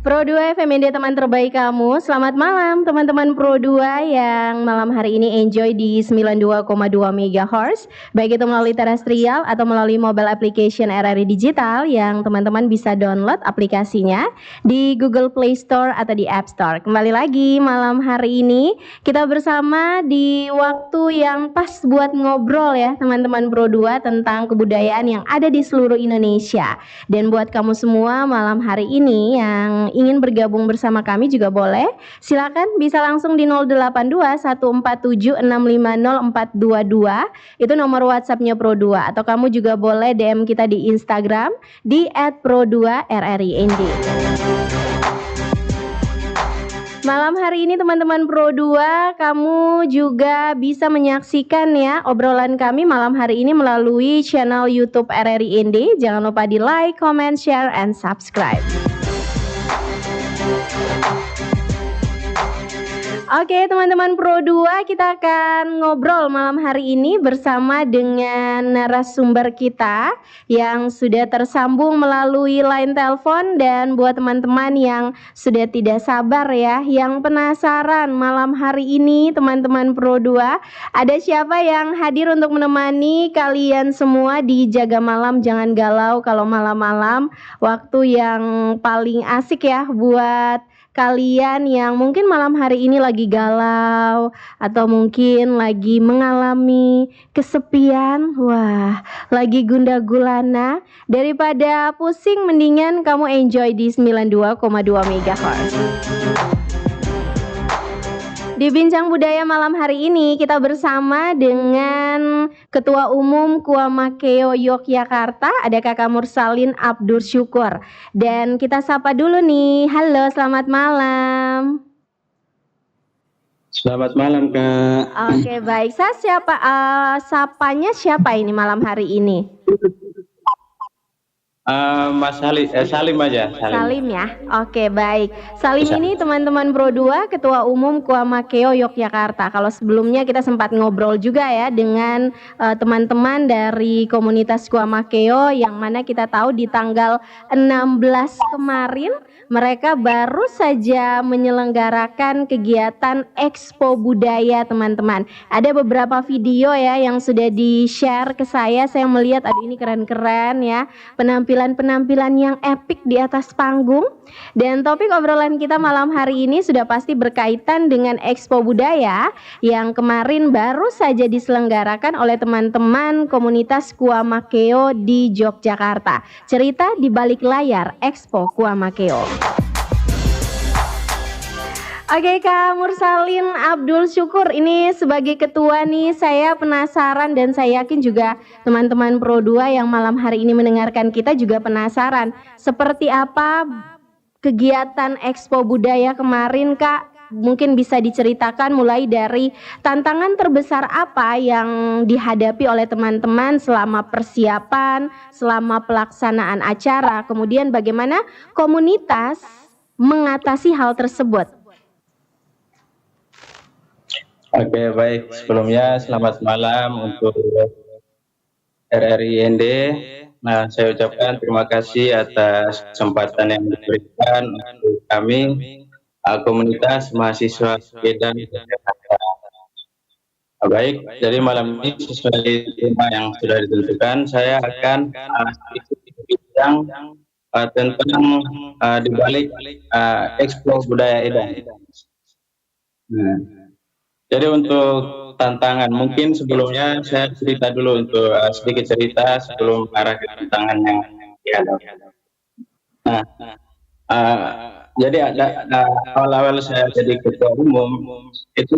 Pro 2 FMND teman terbaik kamu. Selamat malam teman-teman Pro 2 yang malam hari ini enjoy di 92,2 MHz, baik itu melalui terestrial atau melalui mobile application RRI Digital yang teman-teman bisa download aplikasinya di Google Play Store atau di App Store. Kembali lagi malam hari ini kita bersama di waktu yang pas buat ngobrol ya teman-teman Pro 2 tentang kebudayaan yang ada di seluruh Indonesia. Dan buat kamu semua malam hari ini yang ingin bergabung bersama kami juga boleh. Silakan bisa langsung di 082147650422. Itu nomor WhatsApp-nya Pro 2 atau kamu juga boleh DM kita di Instagram di @pro2rrind. Malam hari ini teman-teman Pro 2, kamu juga bisa menyaksikan ya obrolan kami malam hari ini melalui channel YouTube RRI IND. Jangan lupa di like, comment, share, and subscribe. Oke teman-teman Pro 2, kita akan ngobrol malam hari ini bersama dengan narasumber kita yang sudah tersambung melalui line telepon. Dan buat teman-teman yang sudah tidak sabar ya, yang penasaran malam hari ini teman-teman Pro 2, ada siapa yang hadir untuk menemani kalian semua di Jaga Malam Jangan Galau kalau malam-malam, waktu yang paling asik ya buat kalian yang mungkin malam hari ini lagi galau atau mungkin lagi mengalami kesepian, wah, lagi gundah gulana. Daripada pusing mendingan kamu enjoy di 92,2 MHz. Di Bincang Budaya malam hari ini kita bersama dengan Ketua Umum Kuamakeo Yogyakarta, ada Kakak Mursalin Abdur Syukur. Dan kita sapa dulu nih. Halo, selamat malam. Selamat malam, Kak. Oke, baik. Saya siapa? Sapanya siapa ini malam hari ini? Mas Salim aja. Salim ya. Oke, baik. Salim ini teman-teman Pro 2, Ketua Umum Kuamakeo Yogyakarta. Kalau sebelumnya kita sempat ngobrol juga ya dengan teman-teman dari komunitas Kuamakeo, yang mana kita tahu di tanggal 16 kemarin mereka baru saja menyelenggarakan kegiatan Expo Budaya, teman-teman. Ada beberapa video ya yang sudah di-share ke saya melihat aduh ini keren-keren ya, penampilan yang epik di atas panggung. Dan topik obrolan kita malam hari ini sudah pasti berkaitan dengan Expo Budaya yang kemarin baru saja diselenggarakan oleh teman-teman komunitas Kuamakeo di Yogyakarta. Cerita di balik layar Expo Kuamakeo. Oke, Kak Mursalin Abdul Syukur, ini sebagai ketua nih, saya penasaran dan saya yakin juga teman-teman Pro 2 yang malam hari ini mendengarkan kita juga penasaran. Seperti apa kegiatan Expo Budaya kemarin, Kak? Mungkin bisa diceritakan mulai dari tantangan terbesar apa yang dihadapi oleh teman-teman selama persiapan, selama pelaksanaan acara, kemudian bagaimana komunitas mengatasi hal tersebut. Oke, baik. Sebelumnya selamat malam untuk RRI IND. Nah, saya ucapkan terima kasih atas kesempatan yang diberikan untuk kami, komunitas mahasiswa sepeda Jakarta. Baik, jadi malam ini sesuai tema yang sudah ditentukan, saya akan sedikit berbincang tentang dibalik Expo Budaya Edan. Jadi untuk tantangan, mungkin sebelumnya saya cerita dulu untuk sedikit cerita sebelum arah ke tantangan yang dihadapi. Nah, jadi awal-awal saya jadi ketua umum itu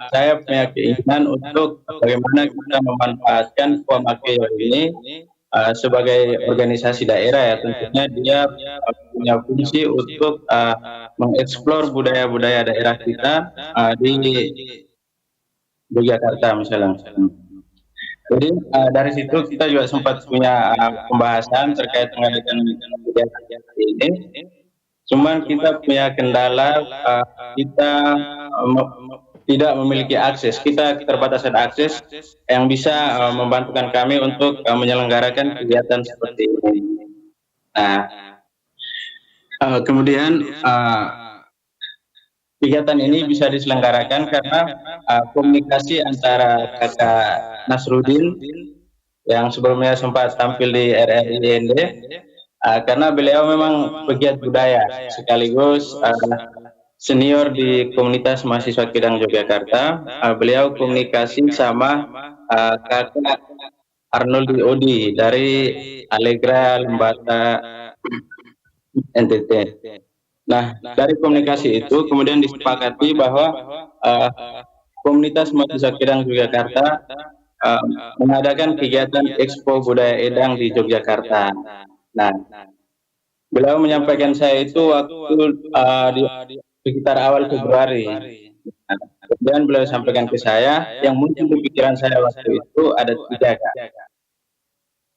saya punya keinginan untuk bagaimana kita memanfaatkan Kuamakeo ini sebagai organisasi daerah ya, tentunya dia punya fungsi untuk mengeksplor budaya-budaya daerah kita di Yogyakarta misalnya. Jadi dari situ kita juga sempat punya pembahasan terkait dengan budaya ini. Cuman kita punya kendala, kita tidak memiliki akses, kita keterbatasan akses yang bisa membantukan kami untuk menyelenggarakan kegiatan seperti ini. Nah, Kemudian kegiatan ini bisa diselenggarakan karena komunikasi antara Kakak Nasruddin yang sebelumnya sempat tampil di RRIND, karena beliau memang pegiat budaya sekaligus senior di komunitas mahasiswa Kidang Yogyakarta. Beliau komunikasi sama Kakak Arnoldi Odi dari Allegra Lembata NTT. Nah, dari komunikasi itu kemudian disepakati bahwa komunitas mahasiswa Kidang Yogyakarta mengadakan kegiatan Expo Budaya Edang di Yogyakarta. Nah, beliau menyampaikan saya itu waktu di sekitar awal Februari. Nah, kemudian beliau sampaikan ke saya, yang muncul di pikiran saya waktu itu ada 3, Kak.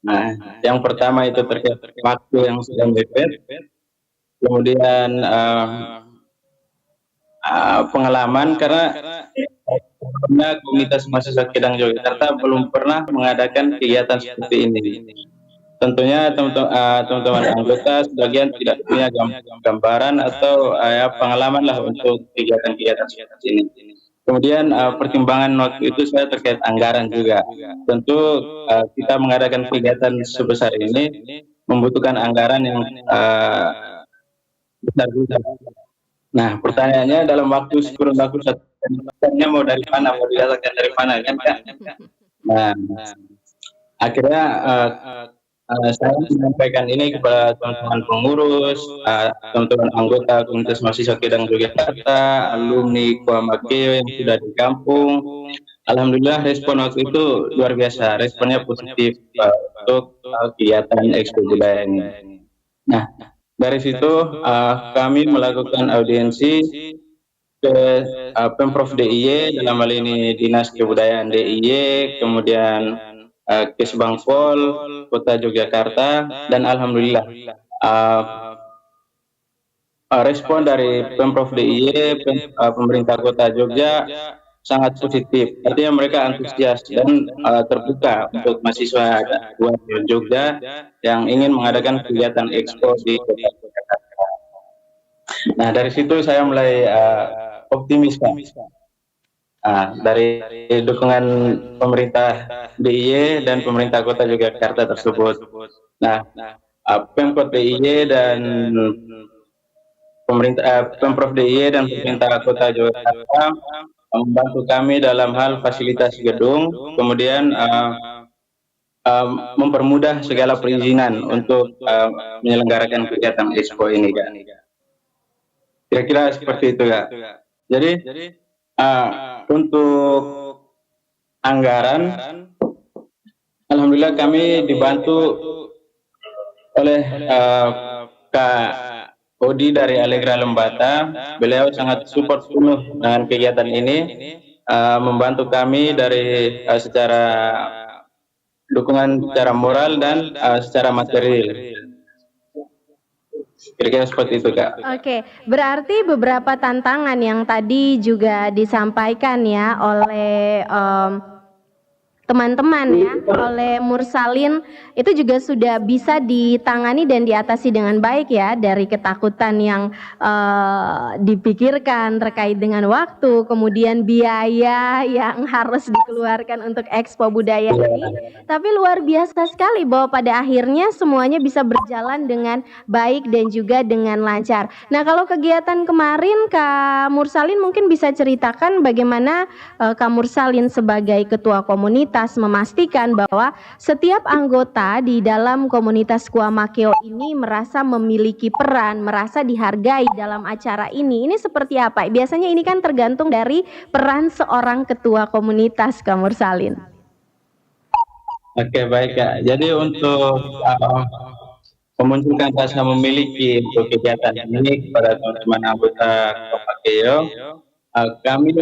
Nah, yang pertama itu terkait waktu yang sedang mepet, kemudian pengalaman karena komunitas mahasiswa Kidang Yogyakarta belum pernah mengadakan kegiatan seperti ini. Tentunya teman-teman anggota sebagian tidak punya gambaran atau pengalaman lah untuk kegiatan-kegiatan seperti ini. Kemudian pertimbangan waktu itu saya terkait anggaran juga. Tentu kita mengadakan kegiatan sebesar ini membutuhkan anggaran yang besar juga. Nah, pertanyaannya dalam waktu kurun waktu 1 tahun, mau dari mana, mau didatangkan dari mana, kan Kak? Nah, akhirnya saya menyampaikan ini kepada teman-teman pengurus, teman-teman anggota komunitas mahasiswa Kidang Yogyakarta, alumni Kuamakeo yang sudah di kampung. Alhamdulillah respon waktu itu luar biasa, responnya positif untuk kegiatan Expo Budaya ini. Nah, dari situ kami melakukan audiensi ke Pemprov DIY, dalam hal ini Dinas Kebudayaan DIY, kemudian Kesbangpol Kota Yogyakarta, dan alhamdulillah respon dari Pemprov DIY, pemerintah Kota Jogja sangat positif. Artinya mereka antusias dan terbuka untuk mahasiswa Jogja yang ingin mengadakan kegiatan Expo di Kota Yogyakarta. Nah, dari situ saya mulai optimis, Pak. Dari dukungan pemerintah DIY dan pemerintah Kota Yogyakarta tersebut. Nah, Pemkot DIY dan Pemprov DIY dan pemerintah Kota Yogyakarta membantu kami dalam hal fasilitas gedung, kemudian mempermudah segala perizinan untuk menyelenggarakan kegiatan Expo ini, Kak. Kira-kira seperti itu, Kak. Jadi untuk anggaran, alhamdulillah kami dibantu oleh Kak Odi dari Allegra Lembata. Beliau sangat support penuh dengan kegiatan ini, membantu kami dari secara dukungan secara moral dan secara material. Kira-kira seperti itu, Kak. Oke, berarti beberapa tantangan yang tadi juga disampaikan ya oleh teman-teman ya, oleh Mursalin, itu juga sudah bisa ditangani dan diatasi dengan baik ya, dari ketakutan yang dipikirkan terkait dengan waktu, kemudian biaya yang harus dikeluarkan untuk Expo Budaya ini. Tapi luar biasa sekali bahwa pada akhirnya semuanya bisa berjalan dengan baik dan juga dengan lancar. Nah, kalau kegiatan kemarin Kak Mursalin mungkin bisa ceritakan bagaimana Kak Mursalin sebagai ketua komunitas memastikan bahwa setiap anggota di dalam komunitas Kuamakeo ini merasa memiliki peran, merasa dihargai dalam acara ini. Ini seperti apa? Biasanya ini kan tergantung dari peran seorang ketua komunitas, Kak Mursalin. Oke, baik, Kak. Jadi untuk memunculkan rasa memiliki untuk kegiatan ini kepada teman-teman anggota Kuamakeo, kami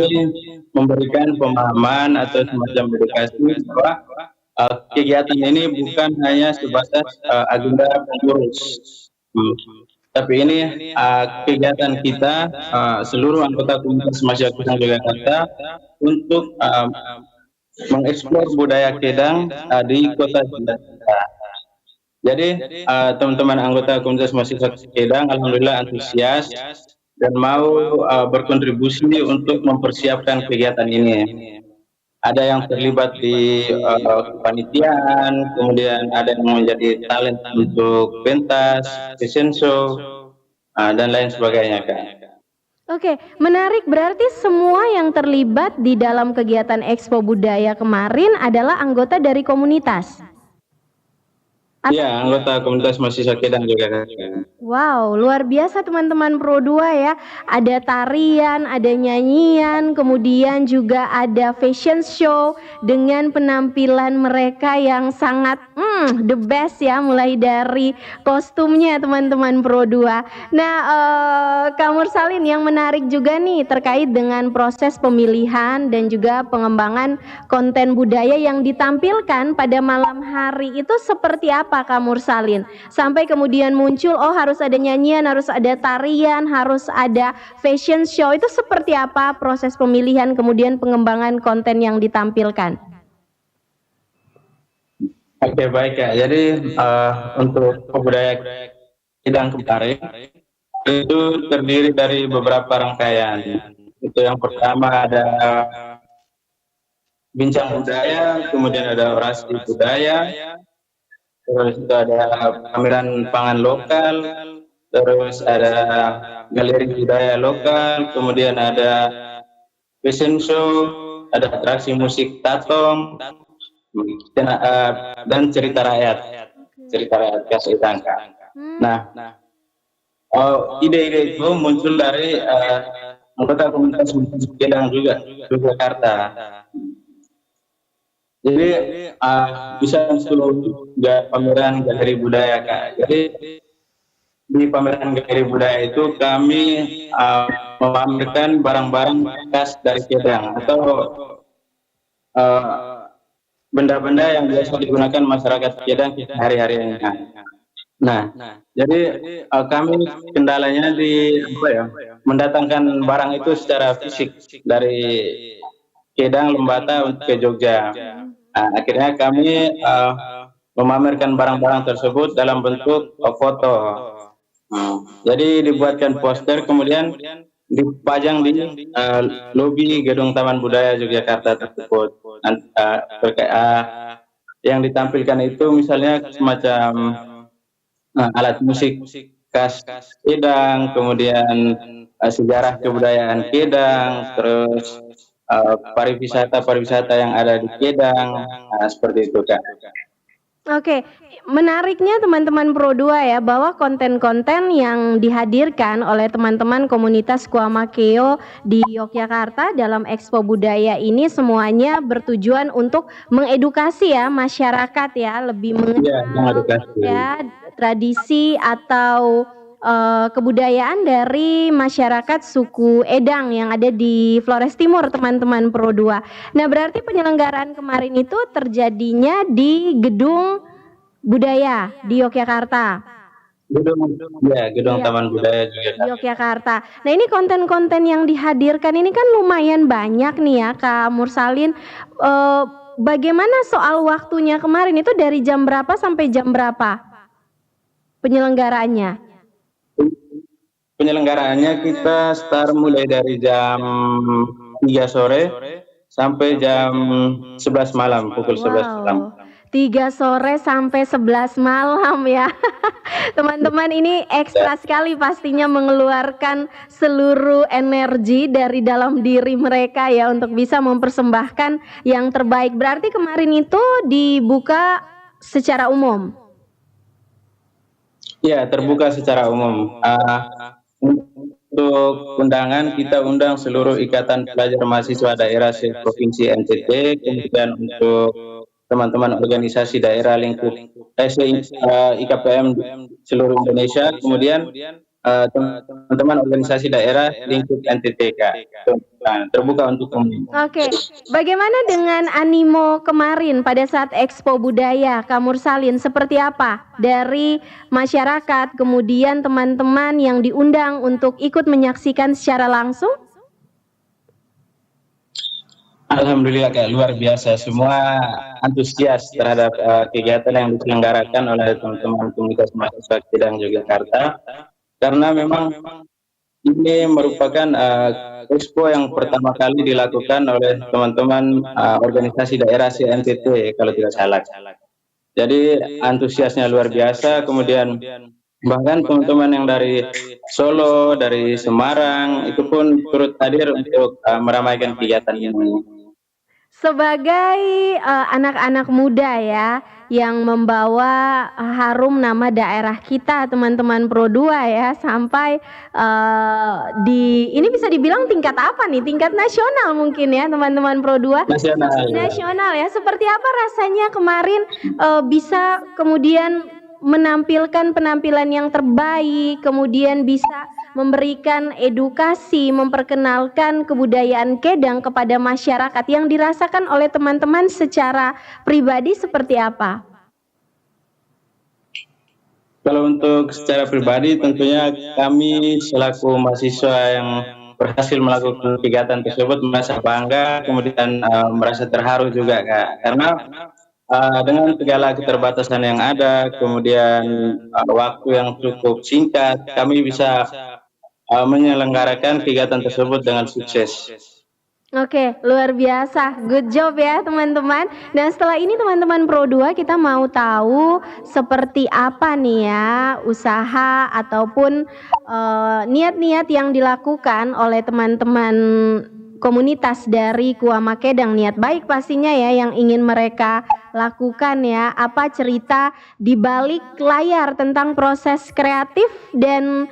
memberikan pemahaman atau semacam edukasi bahwa kegiatan ini bukan hanya sebatas agenda pengurus, tapi ini kegiatan kita seluruh anggota komunitas mahasiswa Kidang Yogyakarta untuk mengeksplor budaya Kidang di Kota Yogyakarta. Jadi teman-teman anggota komunitas mahasiswa Kedang alhamdulillah antusias dan mau berkontribusi untuk mempersiapkan kegiatan ini. Ada yang terlibat di kepanitiaan, kemudian ada yang menjadi talent untuk pentas, fashion show, dan lain sebagainya, Kak. Oke, menarik. Berarti semua yang terlibat di dalam kegiatan Expo Budaya kemarin adalah anggota dari komunitas? Iya, anggota komunitas mahasiswa Kedang juga, Kak. Wow, luar biasa teman-teman Pro 2 ya. Ada tarian, ada nyanyian, kemudian juga ada fashion show dengan penampilan mereka yang sangat the best ya, mulai dari kostumnya teman-teman Pro 2. Nah, Kak Mursalin, yang menarik juga nih terkait dengan proses pemilihan dan juga pengembangan konten budaya yang ditampilkan pada malam hari itu seperti apa, Kak Mursalin? Sampai kemudian muncul, oh harus ada nyanyian, harus ada tarian, harus ada fashion show. Itu seperti apa proses pemilihan kemudian pengembangan konten yang ditampilkan? Oke, baik, Kak. Jadi untuk budaya Kedang kemarin itu terdiri dari beberapa rangkaian. Itu yang pertama ada bincang budaya, kemudian ada orasi budaya, terus itu ada pameran pangan lokal, terus ada galeri budaya lokal, kemudian ada fashion show, ada atraksi musik tatong, dan cerita rakyat khas Itangka. Nah, ide-ide itu muncul dari anggota komunitas Kedang juga Yogyakarta. Jadi bisa untuk pameran galeri budaya, Kak. Jadi di pameran galeri budaya itu kami memamerkan barang-barang khas dari Kedang atau benda-benda yang biasa digunakan masyarakat Kedang hari-harinya. Nah, jadi kami kendalanya di mendatangkan barang itu secara fisik dari Kedang Lembata untuk ke Jogja. Nah, akhirnya kami memamerkan barang-barang tersebut dalam bentuk foto. Jadi dibuatkan poster, kemudian dipajang di lobi Gedung Taman Budaya Yogyakarta tersebut. Yang ditampilkan itu misalnya semacam alat musik khas Kedang, kemudian sejarah kebudayaan Kedang, terus pariwisata yang ada di Kedang, seperti itu, Kak. Oke, menariknya teman-teman Pro 2 ya, bahwa konten-konten yang dihadirkan oleh teman-teman komunitas Kuamakeo di Yogyakarta dalam Expo Budaya ini semuanya bertujuan untuk mengedukasi ya masyarakat ya, lebih mengenal ya tradisi atau kebudayaan dari masyarakat suku Edang yang ada di Flores Timur, teman-teman Pro 2. Nah, berarti penyelenggaraan kemarin itu terjadinya di Gedung Budaya di Yogyakarta. Gedung Taman Budaya Yogyakarta. Nah, ini konten-konten yang dihadirkan ini kan lumayan banyak nih ya, Kak Mursalin. Bagaimana soal waktunya kemarin itu dari jam berapa sampai jam berapa penyelenggaraannya? Penyelenggaranya kita start mulai dari jam 3 sore sampai jam 11 malam, pukul 11 malam. 3 sore sampai 11 malam ya. Teman-teman, ini ekstra sekali pastinya mengeluarkan seluruh energi dari dalam diri mereka ya untuk bisa mempersembahkan yang terbaik. Berarti kemarin itu dibuka secara umum? Ya, terbuka secara umum. Untuk undangan kita undang seluruh ikatan pelajar mahasiswa daerah Provinsi NTT, kemudian untuk teman-teman organisasi daerah lingkup IKPM seluruh Indonesia, kemudian teman-teman organisasi daerah lingkup NTT, terbuka untuk umum. Oke, bagaimana dengan animo kemarin pada saat Expo Budaya, Kak Mursalin? Seperti apa dari masyarakat, kemudian teman-teman yang diundang untuk ikut menyaksikan secara langsung? Alhamdulillah Kak, luar biasa. Semua antusias terhadap kegiatan yang diselenggarakan oleh teman-teman komunitas mahasiswa Kidang Yogyakarta. Karena memang ini merupakan expo yang pertama kali dilakukan oleh teman-teman organisasi daerah CNTT kalau tidak salah. Jadi antusiasnya luar biasa. Kemudian bahkan teman-teman yang dari Solo, dari Semarang itu pun turut hadir untuk meramaikan kegiatan ini. Sebagai anak-anak muda ya yang membawa harum nama daerah kita teman-teman Pro 2 ya sampai ini bisa dibilang tingkat apa nih? Tingkat nasional mungkin ya teman-teman Pro 2. Nasional ya. Seperti apa rasanya kemarin bisa kemudian menampilkan penampilan yang terbaik, kemudian bisa memberikan edukasi, memperkenalkan kebudayaan Kedang kepada masyarakat yang dirasakan oleh teman-teman secara pribadi seperti apa? Kalau untuk secara pribadi tentunya kami selaku mahasiswa yang berhasil melakukan kegiatan tersebut merasa bangga, kemudian merasa terharu juga Kak. Karena dengan segala keterbatasan yang ada, kemudian waktu yang cukup singkat, kami bisa menyelenggarakan kegiatan tersebut dengan sukses. Oke, luar biasa. Good job ya teman-teman. Dan setelah ini teman-teman Pro 2 kita mau tahu seperti apa nih ya usaha ataupun niat-niat yang dilakukan oleh teman-teman komunitas dari Kuama Kedang. Niat baik pastinya ya yang ingin mereka lakukan ya. Apa cerita di balik layar tentang proses kreatif dan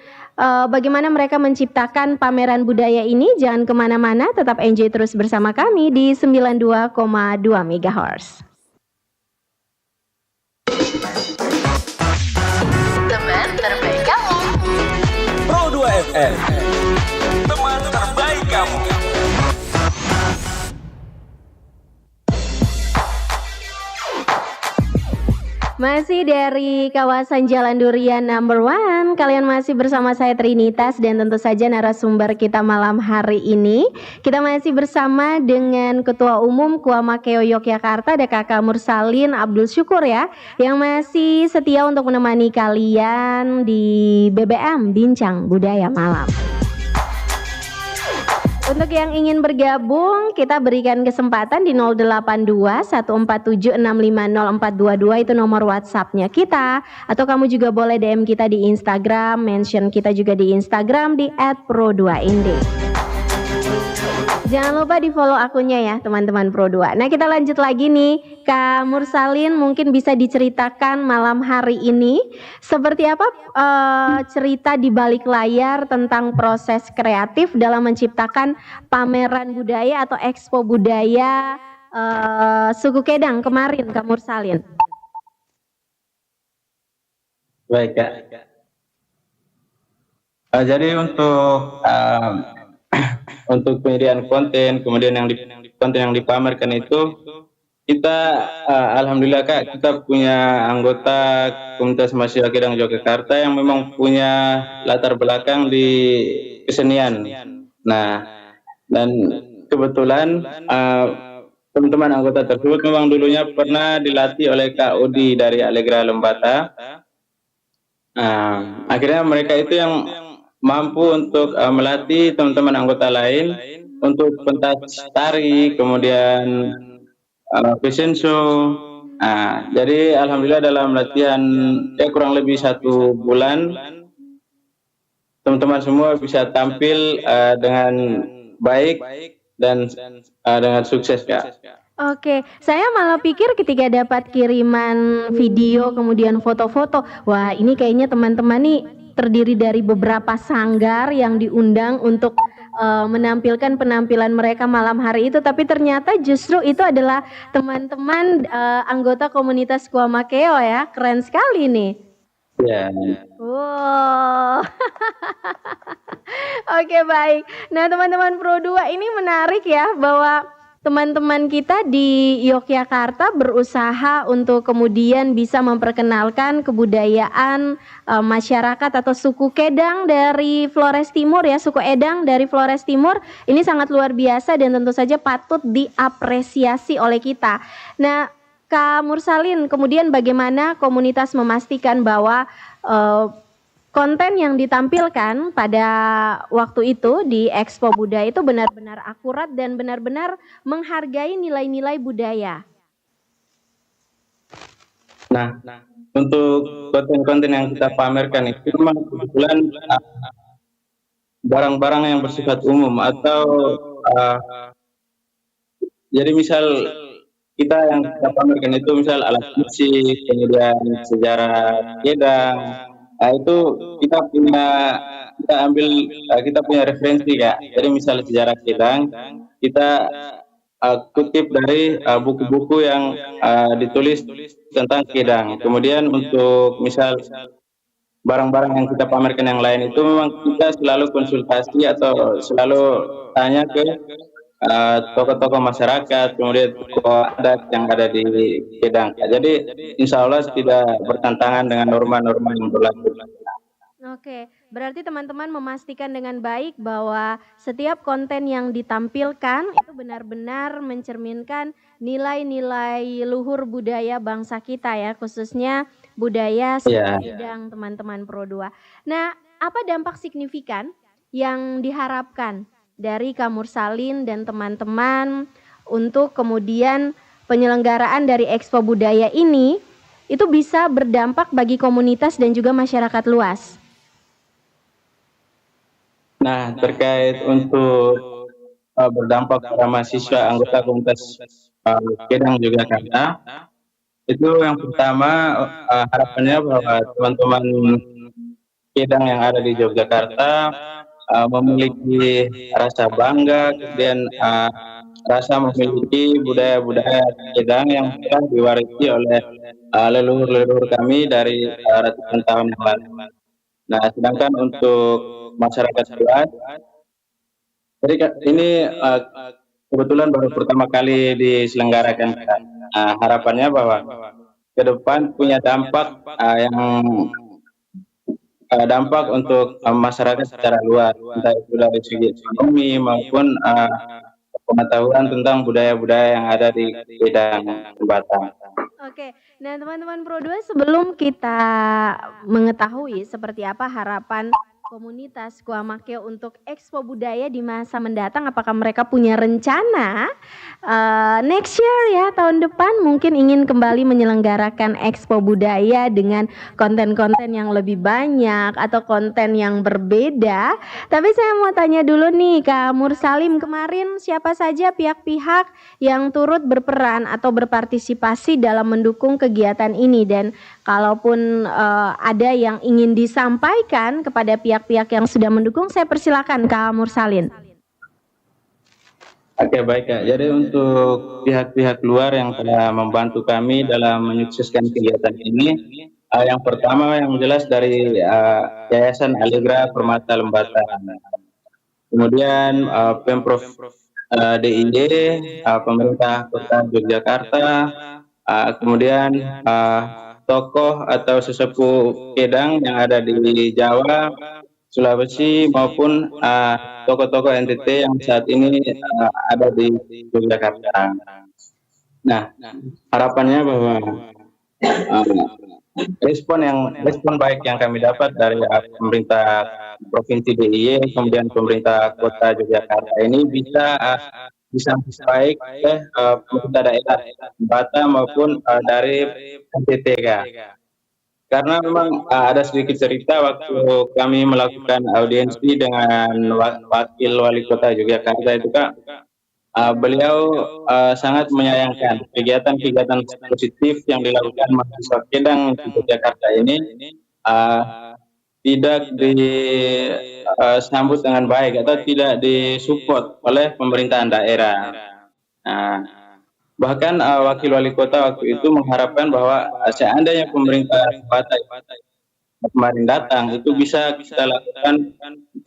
bagaimana mereka menciptakan pameran budaya ini. Jangan kemana-mana, tetap enjoy terus bersama kami di 92,2 MHz. Teman terbaik kamu. Pro 2 FM. Teman terbaik kamu. Masih dari kawasan Jalan Durian Number 1, kalian masih bersama saya Trinitas dan tentu saja narasumber kita malam hari ini. Kita masih bersama dengan Ketua Umum Kuama Keo Yogyakarta, ada Kakak Mursalin Abdul Syukur ya, yang masih setia untuk menemani kalian di BBM Bincang Budaya Malam. Untuk yang ingin bergabung, kita berikan kesempatan di 082 147 650 422 itu nomor WhatsApp-nya kita. Atau kamu juga boleh DM kita di Instagram, mention kita juga di Instagram di @pro2indi. Jangan lupa di follow akunnya ya teman-teman Pro 2. Nah kita lanjut lagi nih, Kak Mursalin mungkin bisa diceritakan malam hari ini seperti apa cerita di balik layar tentang proses kreatif dalam menciptakan pameran budaya atau expo budaya suku Kedang kemarin, Kak Mursalin. Baik Kak. Jadi untuk penyediaan konten, kemudian konten yang dipamerkan itu kita alhamdulillah Kak, kita punya anggota komunitas mahasiswa Kedang Yogyakarta yang memang punya latar belakang di kesenian. Nah, dan kebetulan teman-teman anggota tersebut memang dulunya pernah dilatih oleh Kak Udi dari Allegra Lembata. Akhirnya mereka itu yang mampu untuk melatih teman-teman anggota lain untuk pentas tari, kemudian fashion show. Jadi alhamdulillah dalam latihan ya kurang lebih 1 bulan, teman-teman semua bisa tampil dengan baik dan dengan sukses Kak. Oke, saya malah pikir ketika dapat kiriman video kemudian foto-foto, wah ini kayaknya teman-teman nih terdiri dari beberapa sanggar yang diundang untuk menampilkan penampilan mereka malam hari itu, tapi ternyata justru itu adalah teman-teman anggota komunitas Kuama Keo ya, keren sekali nih. Ya. Wow. Oke baik. Nah teman-teman Pro 2 ini menarik ya bahwa teman-teman kita di Yogyakarta berusaha untuk kemudian bisa memperkenalkan kebudayaan masyarakat atau suku Kedang dari Flores Timur ya, suku Edang dari Flores Timur. Ini sangat luar biasa dan tentu saja patut diapresiasi oleh kita. Nah, Kak Mursalin, kemudian bagaimana komunitas memastikan bahwa konten yang ditampilkan pada waktu itu di Expo Budaya itu benar-benar akurat dan benar-benar menghargai nilai-nilai budaya? Nah, untuk konten-konten yang kita pamerkan itu memang kebetulan barang-barang yang bersifat umum atau jadi misal kita yang kita pamerkan itu misal alat musik, kemudian sejarah Kedang. Nah, itu kita punya referensi ya. Jadi misal sejarah Kedang, kita kutip dari buku-buku yang ditulis tentang Kedang. Kemudian untuk misal barang-barang yang kita pamerkan yang lain itu memang kita selalu konsultasi atau selalu tanya ke tokoh-tokoh masyarakat, kemudian tokoh adat yang ada di Kedang. Jadi insya Allah tidak bertentangan dengan norma-norma yang berlaku. Oke, berarti teman-teman memastikan dengan baik bahwa setiap konten yang ditampilkan itu benar-benar mencerminkan nilai-nilai luhur budaya bangsa kita ya, khususnya budaya suku Kedang, teman-teman Pro 2. Nah, apa dampak signifikan yang diharapkan dari Kak Mursalin dan teman-teman untuk kemudian penyelenggaraan dari Expo Budaya ini itu bisa berdampak bagi komunitas dan juga masyarakat luas? Nah, terkait untuk berdampak pada mahasiswa anggota komunitas Kedang Yogyakarta, itu yang pertama harapannya bahwa teman-teman Kedang yang ada di Yogyakarta memiliki rasa bangga, kemudian rasa memiliki budaya-budaya Kedang yang telah diwarisi oleh leluhur-leluhur kami dari ratusan tahun yang lalu. Nah, sedangkan untuk masyarakat luas, jadi ini kebetulan baru pertama kali diselenggarakan. Harapannya bahwa ke depan punya dampak dampak untuk masyarakat secara luas, entah itu dari segi ekonomi maupun pengetahuan tentang budaya-budaya yang ada di Kedang Batam. Oke, nah teman-teman Pro 2, sebelum kita mengetahui seperti apa harapan komunitas Kuamakeo untuk Expo Budaya di masa mendatang, apakah mereka punya rencana next year ya, tahun depan mungkin ingin kembali menyelenggarakan Expo Budaya dengan konten-konten yang lebih banyak atau konten yang berbeda. Tapi saya mau tanya dulu nih Kak Mursalin, kemarin siapa saja pihak-pihak yang turut berperan atau berpartisipasi dalam mendukung kegiatan ini, dan kalaupun ada yang ingin disampaikan kepada pihak-pihak yang sudah mendukung, saya persilakan Kak Mursalin. Oke, baik Kak. Jadi untuk pihak-pihak luar yang telah membantu kami dalam menyukseskan kegiatan ini, yang pertama yang jelas dari Yayasan Allegra Permata Lembata. Kemudian Pemprov DIY, pemerintah Kota Yogyakarta, kemudian tokoh atau sesepuh Kedang yang ada di Jawa, Sulawesi maupun tokoh-tokoh NTT yang saat ini ada di Yogyakarta. Nah, harapannya bahwa respon baik yang kami dapat dari pemerintah Provinsi DIY, kemudian pemerintah Kota Yogyakarta ini bisa baik pemerintah daerah Batam maupun dari NTT. Karena memang ada sedikit cerita waktu kami melakukan audiensi dengan wakil wali kota Yogyakarta itu Kak, beliau sangat menyayangkan kegiatan-kegiatan positif yang dilakukan mahasiswa Kedang di Yogyakarta ini tidak disambut dengan baik atau tidak disupport oleh pemerintahan daerah. Bahkan wakil wali kota waktu itu mengharapkan bahwa seandainya pemerintah Batam kemarin datang, itu bisa kita lakukan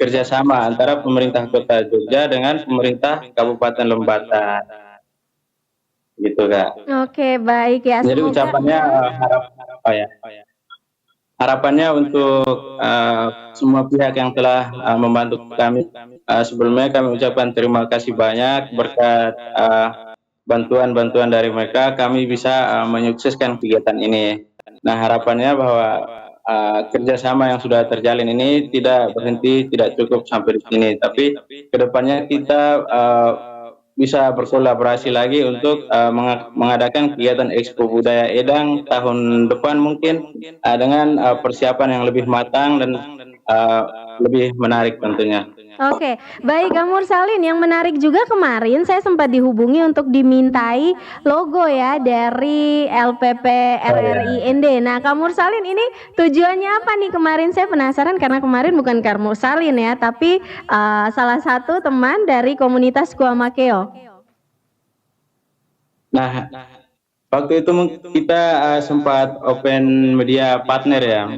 kerjasama antara pemerintah Kota Jogja dengan pemerintah Kabupaten Lembata. gitu Kak. Oke, baik ya. Jadi Semoga ucapannya harapannya untuk semua pihak yang telah membantu kami. Sebelumnya kami ucapkan terima kasih banyak berkat bantuan-bantuan dari mereka kami bisa menyukseskan kegiatan ini. Nah harapannya bahwa kerjasama yang sudah terjalin ini tidak berhenti, tidak cukup sampai di sini, tapi kedepannya kita bisa berkolaborasi lagi untuk mengadakan kegiatan Expo Budaya Edang tahun depan mungkin dengan persiapan yang lebih matang dan lebih menarik tentunya. Oke, baik Kak Mursalin, yang menarik juga kemarin saya sempat dihubungi untuk dimintai logo ya dari LPP RRI ND. Nah Kak Mursalin ini tujuannya apa nih kemarin? Saya penasaran karena kemarin bukan Kak Mursalin ya, tapi salah satu teman dari komunitas Kuamakeo. Nah, waktu itu kita sempat open media partner ya,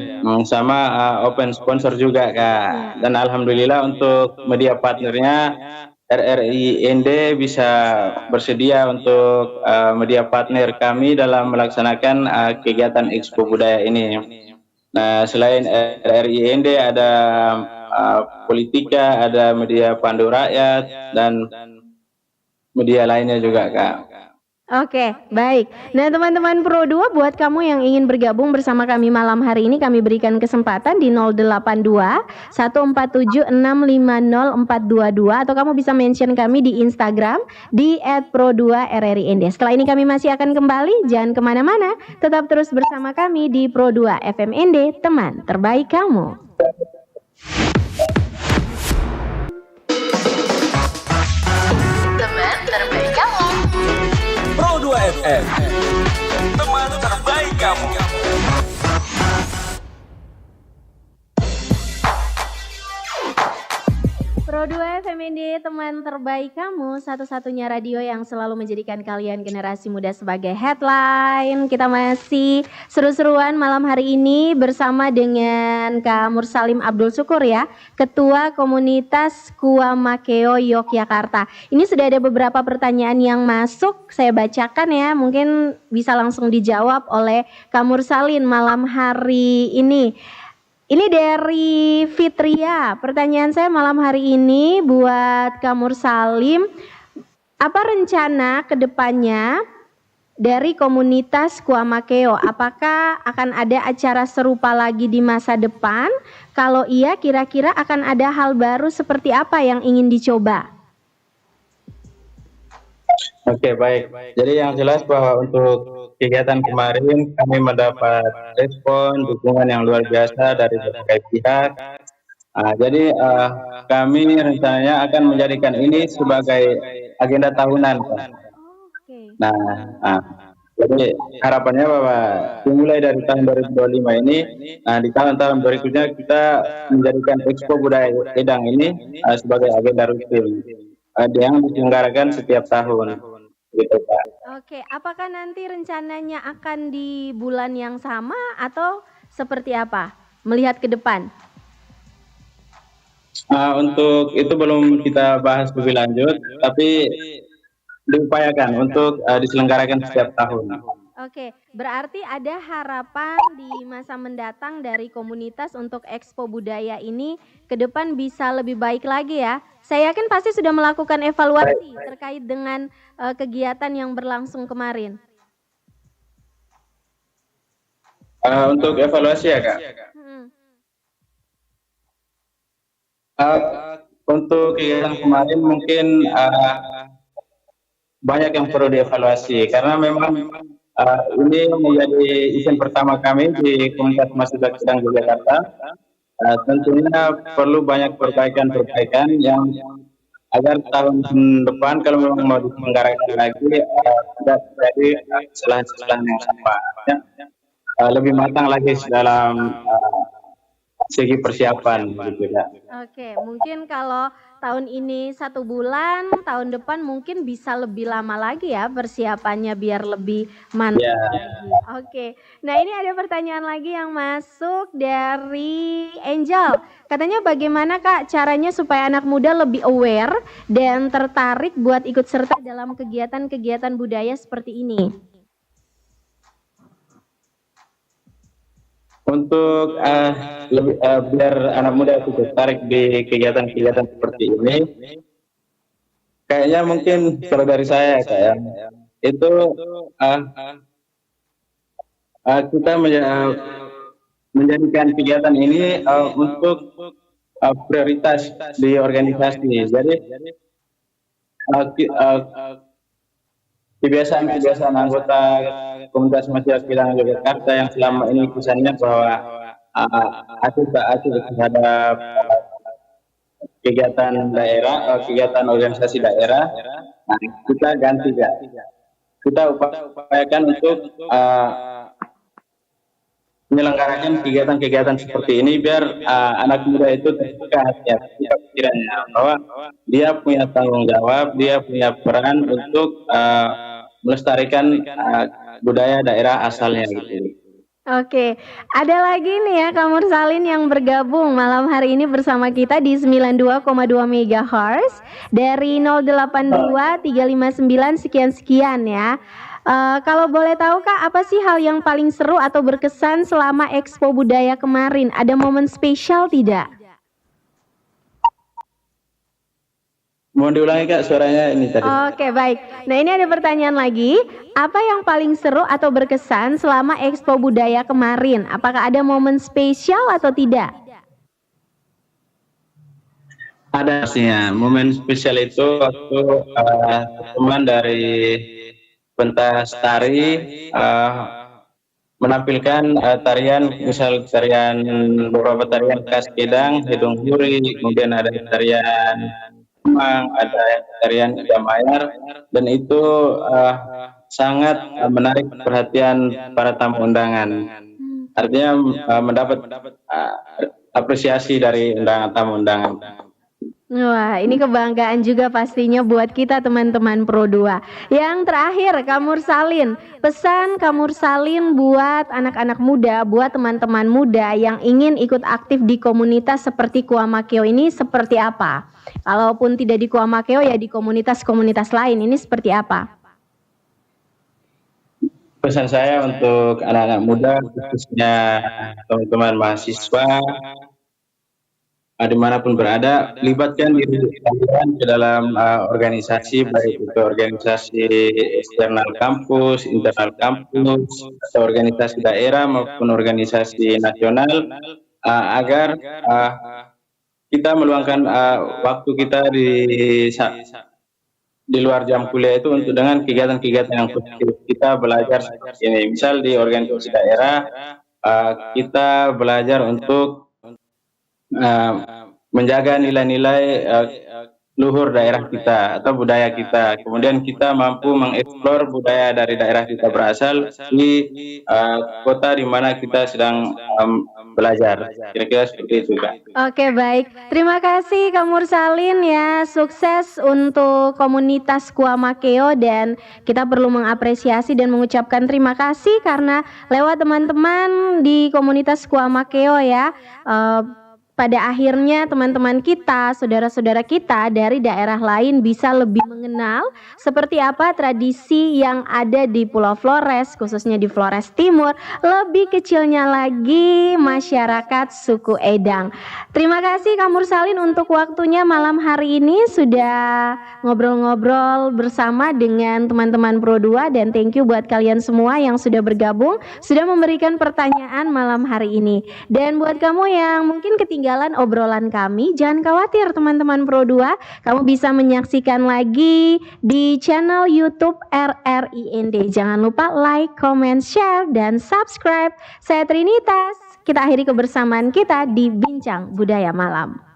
sama open sponsor juga Kak. Dan alhamdulillah untuk media partnernya RRI ND bisa bersedia untuk media partner kami dalam melaksanakan kegiatan Expo Budaya ini. Nah, selain RRI ND ada Politika, ada media Pandu Rakyat dan media lainnya juga Kak. Oke, baik. Nah, teman-teman Pro 2, buat kamu yang ingin bergabung bersama kami malam hari ini, kami berikan kesempatan di 082 147 650 422 atau kamu bisa mention kami di Instagram di @pro2rrind. Setelah ini kami masih akan kembali, jangan kemana-mana, tetap terus bersama kami di Pro 2 FM ND, teman terbaik kamu. Teman terbaik kamu. Pro 2 FM, teman terbaik kamu. Pro 2 FMND, teman terbaik kamu, satu-satunya radio yang selalu menjadikan kalian generasi muda sebagai headline. Kita masih seru-seruan malam hari ini bersama dengan Kak Mursalim Abdul Syukur ya, Ketua Komunitas Kuamakeo Yogyakarta. Ini sudah ada beberapa pertanyaan yang masuk, saya bacakan ya, mungkin bisa langsung dijawab oleh Kak Mursalim malam hari ini. Ini dari Fitria. Pertanyaan saya malam hari ini buat Kak Mursalim, apa rencana kedepannya dari komunitas Kuamakeo? Apakah akan ada acara serupa lagi di masa depan? Kalau iya, kira-kira akan ada hal baru seperti apa yang ingin dicoba? Oke, baik. Jadi yang jelas bahwa untuk kegiatan kemarin kami mendapat respon dukungan yang luar biasa dari berbagai pihak. Jadi kami rencananya akan menjadikan ini sebagai agenda tahunan. Nah, jadi harapannya bahwa dimulai dari tahun 2025 ini, di tahun-tahun berikutnya kita menjadikan Expo Budaya Edang ini sebagai agenda rutin yang diselenggarakan setiap tahun. Gitu, Pak. Oke, apakah nanti rencananya akan di bulan yang sama atau seperti apa? Melihat ke depan. Untuk itu belum kita bahas lebih lanjut, tapi diupayakan untuk diselenggarakan setiap tahun. Oke, berarti ada harapan di masa mendatang dari komunitas untuk Expo Budaya ini ke depan bisa lebih baik lagi ya. Saya yakin pasti sudah melakukan evaluasi terkait dengan kegiatan yang berlangsung kemarin. Untuk evaluasi ya Kak? Untuk kegiatan kemarin mungkin banyak yang perlu dievaluasi karena memang ini menjadi event pertama kami di komunitas mahasiswa Edang Yogyakarta. Tentunya perlu banyak perbaikan-perbaikan yang agar tahun depan kalau memang mau diselenggarakan lagi tidak terjadi kesalahan-kesalahan yang sama. Lebih matang lagi dalam segi persiapan gitu ya. Oke, mungkin kalau tahun ini 1 bulan, tahun depan mungkin bisa lebih lama lagi ya persiapannya biar lebih mantap Ya, lagi. Oke. Nah, ini ada pertanyaan lagi yang masuk dari Angel. Katanya bagaimana Kak caranya supaya anak muda lebih aware dan tertarik buat ikut serta dalam kegiatan-kegiatan budaya seperti ini? untuk biar anak muda itu tertarik di kegiatan-kegiatan seperti ini, kayaknya mungkin kalau dari saya kayak itu uh, kita menjadikan kegiatan ini untuk prioritas di organisasi. Jadi kebiasaan-kebiasaan anggota komunitas masyarakat bilang Yogyakarta yang selama ini kesannya bahwa aku tak terhadap kegiatan daerah, kegiatan organisasi daerah, nah, kita ganti ya. Kita upayakan untuk menyelenggarakan kegiatan-kegiatan seperti ini biar anak muda itu terbuka hatinya, pikirannya bahwa dia punya tanggung jawab, dia punya peran untuk melestarikan budaya daerah asalnya gitu. Oke, ada lagi nih ya Kak Mursalin yang bergabung malam hari ini bersama kita di 92,2 MHz dari 082 359 sekian-sekian ya. Kalau boleh tahu Kak, apa sih hal yang paling seru atau berkesan selama Expo Budaya kemarin? Ada momen spesial tidak? Mohon diulangi Kak suaranya ini tadi. Oke, baik. Nah, ini ada pertanyaan lagi. Apa yang paling seru atau berkesan selama Expo Budaya kemarin? Apakah ada momen spesial atau tidak? Ada pastinya. Momen spesial itu waktu teman dari pentas tari menampilkan tarian, misal beberapa tarian khas Kedang, Hidung Huri, kemudian ada tarian Kemang, ada tarian Jamayar, dan itu sangat menarik perhatian para tamu undangan. Artinya mendapat apresiasi dari tamu undangan. Wah, ini kebanggaan juga pastinya buat kita teman-teman Pro 2. Yang terakhir, Kak Mursalin, pesan Kak Mursalin buat anak-anak muda, buat teman-teman muda yang ingin ikut aktif di komunitas seperti Kuamakeo ini seperti apa? Kalaupun tidak di Kuamakeo ya di komunitas-komunitas lain, ini seperti apa? Pesan saya untuk anak-anak muda, khususnya teman-teman mahasiswa, dimanapun berada, libatkan diri kalian ke dalam organisasi, baik itu organisasi eksternal kampus, internal kampus, atau organisasi daerah maupun organisasi nasional, agar kita meluangkan waktu kita di luar jam kuliah itu untuk dengan kegiatan-kegiatan yang positif. Kita belajar seperti ini. Misal di organisasi daerah, kita belajar untuk menjaga nilai-nilai luhur daerah kita atau budaya kita. Kemudian kita mampu mengeksplor budaya dari daerah kita berasal di kota di mana kita sedang belajar. Kira-kira seperti itu, Kak. Oke, baik. Terima kasih Kak Mursalin ya. Sukses untuk komunitas Kuamakeo dan kita perlu mengapresiasi dan mengucapkan terima kasih karena lewat teman-teman di komunitas Kuamakeo ya. Pada akhirnya teman-teman kita, saudara-saudara kita dari daerah lain bisa lebih mengenal seperti apa tradisi yang ada di Pulau Flores, khususnya di Flores Timur, lebih kecilnya lagi masyarakat suku Edang. Terima kasih Kak Mursalin untuk waktunya malam hari ini sudah ngobrol-ngobrol bersama dengan teman-teman Pro 2 dan thank you buat kalian semua yang sudah bergabung, sudah memberikan pertanyaan malam hari ini. Dan buat kamu yang mungkin ketinggalan obrolan kami, jangan khawatir teman-teman Pro 2, kamu bisa menyaksikan lagi di channel YouTube RRIND. Jangan lupa like, comment, share, dan subscribe. Saya Trinitas, kita akhiri kebersamaan kita di Bincang Budaya Malam.